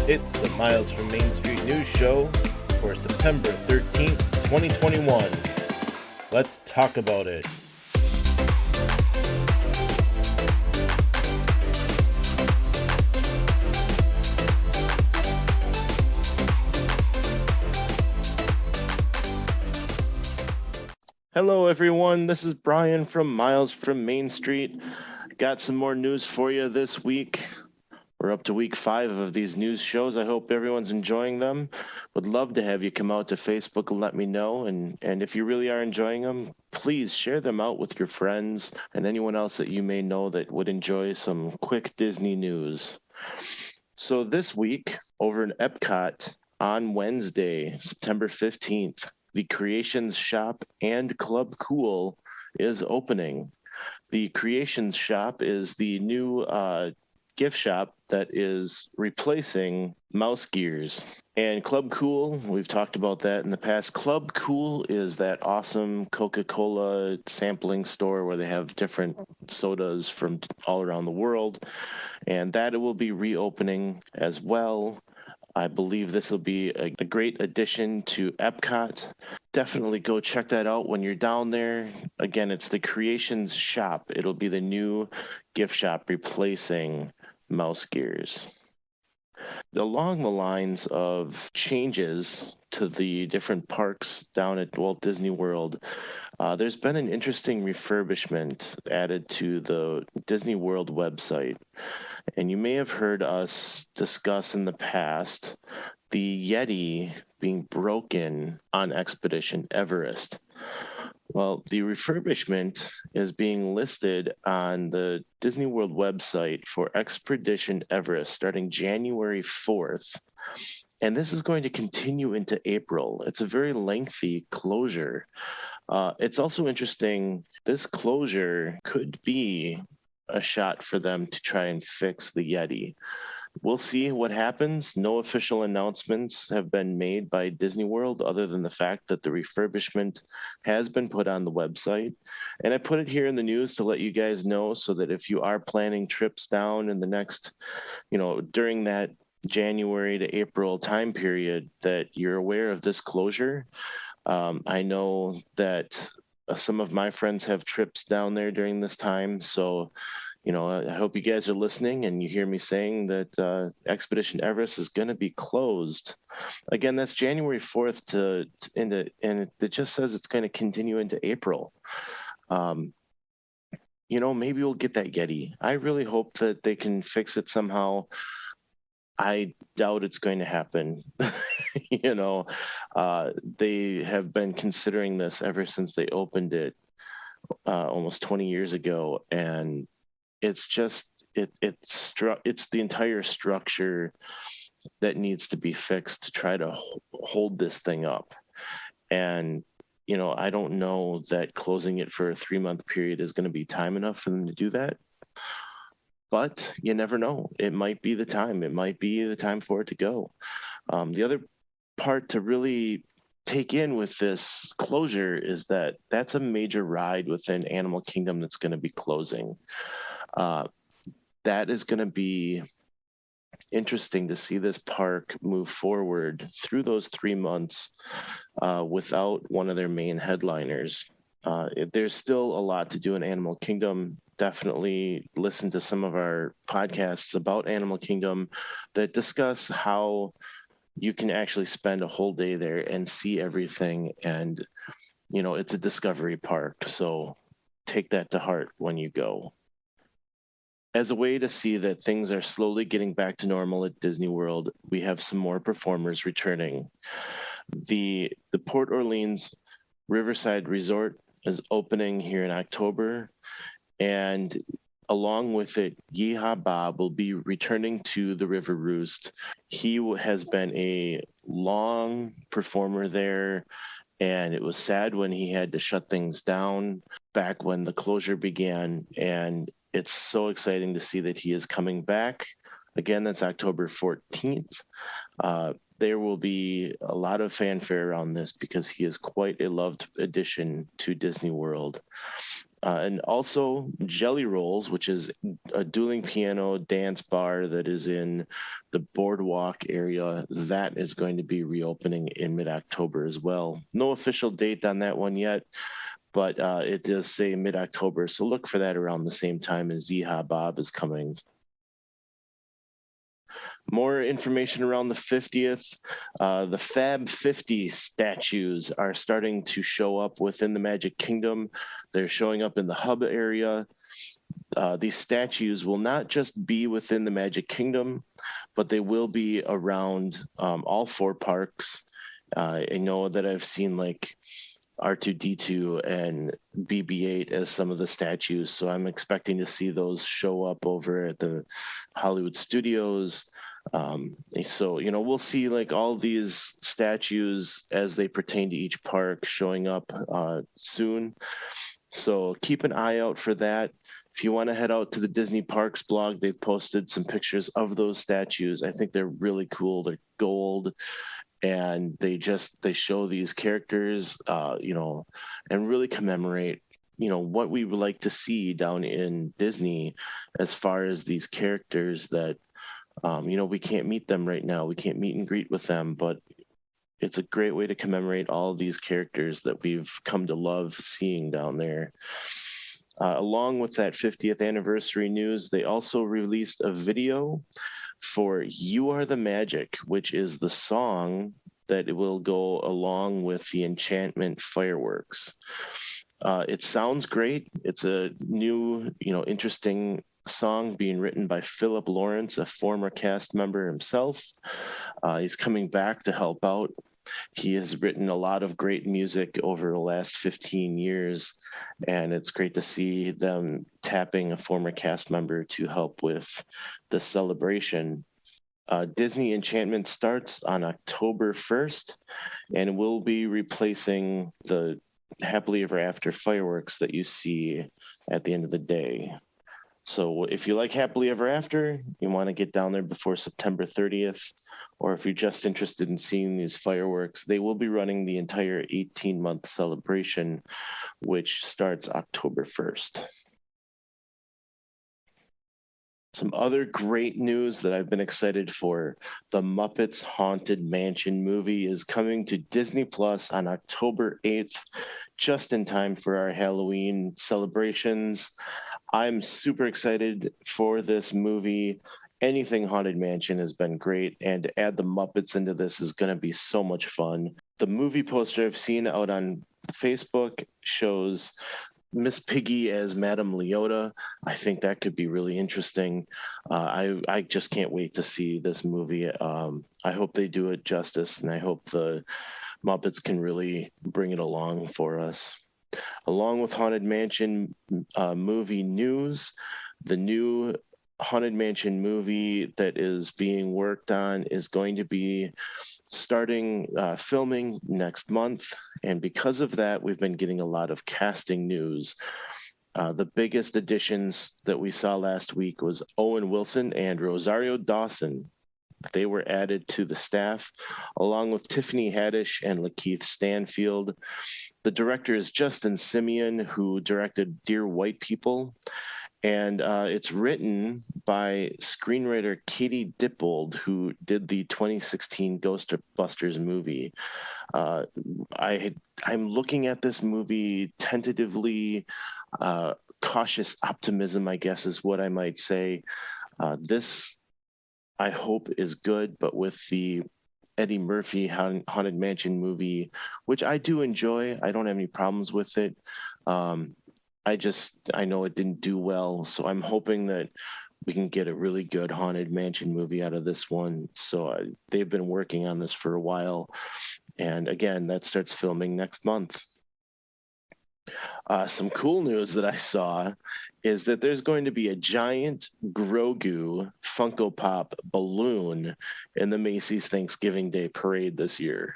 It's the Miles from Main Street News Show for September 13th, 2021. Let's talk about it. Hello, everyone. This is Brian from Miles from Main Street. Got some more news for you this week. We're up to week 5 of these news shows. I hope everyone's enjoying them. Would love to have you come out to Facebook and let me know. And if you really are enjoying them, please share them out with your friends and anyone else that you may know that would enjoy some quick Disney news. So this week, over in Epcot on Wednesday, September 15th, the Creations Shop and Club Cool is opening. The Creations Shop is the new gift shop that is replacing Mouse Gears. And Club Cool, we've talked about that in the past. Club Cool is that awesome Coca-Cola sampling store where they have different sodas from all around the world. And that will be reopening as well. I believe this will be a great addition to Epcot. Definitely go check that out when you're down there. Again, it's the Creations Shop. It'll be the new gift shop replacing Mouse Gears. Along the lines of changes to the different parks down at Walt Disney World, there's been an interesting refurbishment added to the Disney World website. And you may have heard us discuss in the past the Yeti being broken on Expedition Everest. Well, the refurbishment is being listed on the Disney World website for Expedition Everest starting January 4th. And this is going to continue into April. It's a very lengthy closure. It's also interesting, this closure could be a shot for them to try and fix the Yeti. We'll see what happens. No official announcements have been made by Disney World other than the fact that the refurbishment has been put on the website. And I put it here in the news to let you guys know so that if you are planning trips down in the next, during that January to April time period, that you're aware of this closure. I know that some of my friends have trips down there during this time. So, I hope you guys are listening and you hear me saying that Expedition Everest is going to be closed. Again, that's January 4th and it just says it's going to continue into April. Maybe we'll get that Yeti. I really hope that they can fix it somehow. I doubt it's going to happen. They have been considering this ever since they opened it almost 20 years ago. And it's just, it's the entire structure that needs to be fixed to try to hold this thing up. And, I don't know that closing it for a 3-month period is going to be time enough for them to do that. But you never know. It might be the time. It might be the time for it to go. The other part to really take in with this closure is that that's a major ride within Animal Kingdom that's going to be closing. That is going to be interesting to see this park move forward through those 3 months without one of their main headliners. There's still a lot to do in Animal Kingdom. Definitely listen to some of our podcasts about Animal Kingdom that discuss how you can actually spend a whole day there and see everything. And, it's a discovery park. So take that to heart when you go. As a way to see that things are slowly getting back to normal at Disney World, we have some more performers returning. The Port Orleans Riverside Resort is opening here in October. And along with it, Yeehaw Bob will be returning to the River Roost. He has been a long performer there, and it was sad when he had to shut things down back when the closure began. And it's so exciting to see that he is coming back. Again, that's October 14th. There will be a lot of fanfare around this because he is quite a loved addition to Disney World. And also Jelly Rolls, which is a dueling piano dance bar that is in the boardwalk area. That is going to be reopening in mid-October as well. No official date on that one yet, but it does say mid-October. So look for that around the same time as Yeehaw Bob is coming. More information around the 50th. The Fab 50 statues are starting to show up within the Magic Kingdom. They're showing up in the hub area. These statues will not just be within the Magic Kingdom, but they will be around all 4 parks. I know that I've seen like R2-D2 and BB-8 as some of the statues, so I'm expecting to see those show up over at the Hollywood Studios. So, we'll see like all these statues as they pertain to each park showing up soon. So keep an eye out for that. If you want to head out to the Disney Parks blog, they've posted some pictures of those statues. I think they're really cool. They're gold, and they show these characters, and really commemorate, what we would like to see down in Disney as far as these characters that, we can't meet them right now. We can't meet and greet with them, but it's a great way to commemorate all of these characters that we've come to love seeing down there. Along with that 50th anniversary news, they also released a video for You Are the Magic, which is the song that will go along with the Enchantment fireworks. It sounds great. It's a new, interesting song being written by Philip Lawrence, a former cast member himself. He's coming back to help out. He has written a lot of great music over the last 15 years, and it's great to see them tapping a former cast member to help with the celebration. Disney Enchantment starts on October 1st, and will be replacing the Happily Ever After fireworks that you see at the end of the day. So if you like Happily Ever After, you want to get down there before September 30th, or if you're just interested in seeing these fireworks, they will be running the entire 18-month celebration, which starts October 1st. Some other great news that I've been excited for: the Muppets Haunted Mansion movie is coming to Disney Plus on October 8th, just in time for our Halloween celebrations. I'm super excited for this movie. Anything Haunted Mansion has been great, and to add the Muppets into this is going to be so much fun. The movie poster I've seen out on Facebook shows Miss Piggy as Madame Leota. I think that could be really interesting. I just can't wait to see this movie. I hope they do it justice, and I hope the Muppets can really bring it along for us. Along with Haunted Mansion movie news, the new Haunted Mansion movie that is being worked on is going to be starting filming next month. And because of that, we've been getting a lot of casting news. The biggest additions that we saw last week was Owen Wilson and Rosario Dawson. They were added to the staff, along with Tiffany Haddish and Lakeith Stanfield. The director is Justin Simeon, who directed Dear White People. And it's written by screenwriter Katie Dippold, who did the 2016 Ghostbusters movie. I'm looking at this movie tentatively, cautious optimism, I guess is what I might say. This, I hope, is good, but with the Eddie Murphy Haunted Mansion movie, which I do enjoy, I don't have any problems with it. I know it didn't do well, so I'm hoping that we can get a really good Haunted Mansion movie out of this one. So they've been working on this for a while. And again, that starts filming next month. Some cool news that I saw is that there's going to be a giant Grogu Funko Pop balloon in the Macy's Thanksgiving Day Parade this year.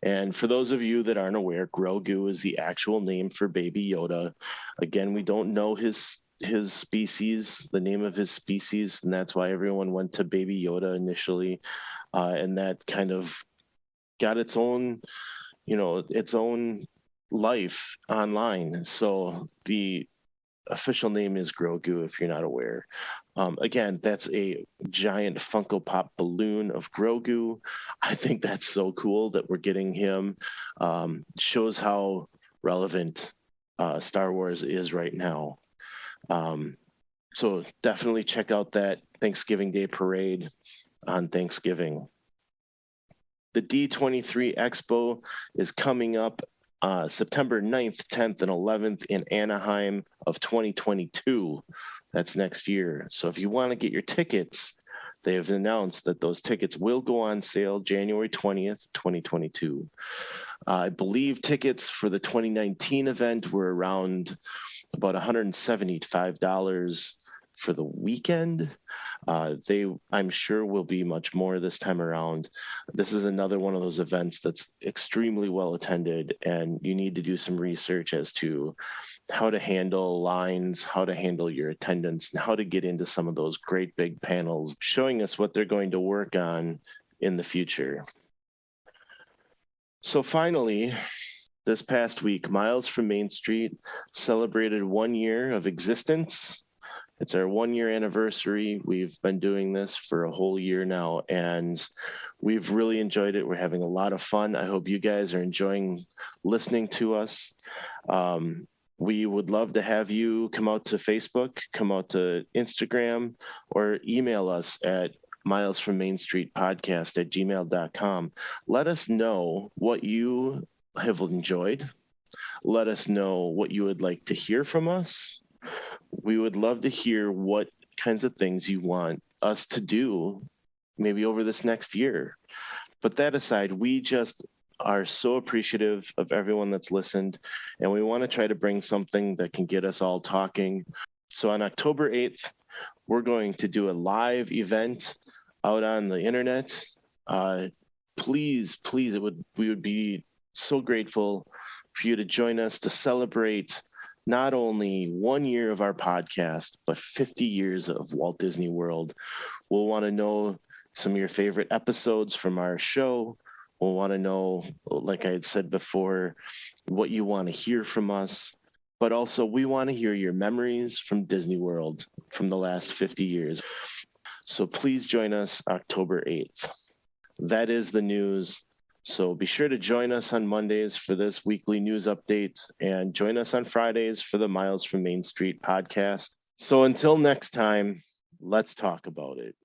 And for those of you that aren't aware, Grogu is the actual name for Baby Yoda. Again, we don't know his species, the name of his species, and that's why everyone went to Baby Yoda initially. And that kind of got its own life online. So the official name is Grogu, if you're not aware. Again, that's a giant Funko Pop balloon of Grogu. I think that's so cool that we're getting him. Shows how relevant Star Wars is right now. So definitely check out that Thanksgiving Day parade on Thanksgiving. The D23 Expo is coming up September 9th, 10th, and 11th in Anaheim of 2022. That's next year. So if you want to get your tickets, they have announced that those tickets will go on sale January 20th, 2022. I believe tickets for the 2019 event were around about $175 for the weekend. I'm sure, will be much more this time around. This is another one of those events that's extremely well attended, and you need to do some research as to how to handle lines, how to handle your attendance, and how to get into some of those great big panels showing us what they're going to work on in the future. So finally, this past week, Miles from Main Street celebrated 1 year of existence. It's our 1 year anniversary. We've been doing this for a whole year now, and we've really enjoyed it. We're having a lot of fun. I hope you guys are enjoying listening to us. We would love to have you come out to Facebook, come out to Instagram, or email us at milesfrommainstreetpodcast@gmail.com. Let us know what you have enjoyed. Let us know what you would like to hear from us. We would love to hear what kinds of things you want us to do maybe over this next year. But that aside, we just are so appreciative of everyone that's listened, and we want to try to bring something that can get us all talking. So on October 8th, we're going to do a live event out on the internet. Please, we would be so grateful for you to join us to celebrate not only 1 year of our podcast, but 50 years of Walt Disney World. We'll want to know some of your favorite episodes from our show. We'll want to know, like I had said before, what you want to hear from us. But also, we want to hear your memories from Disney World from the last 50 years. So please join us October 8th. That is the news. So be sure to join us on Mondays for this weekly news update, and join us on Fridays for the Miles from Main Street podcast. So until next time, let's talk about it.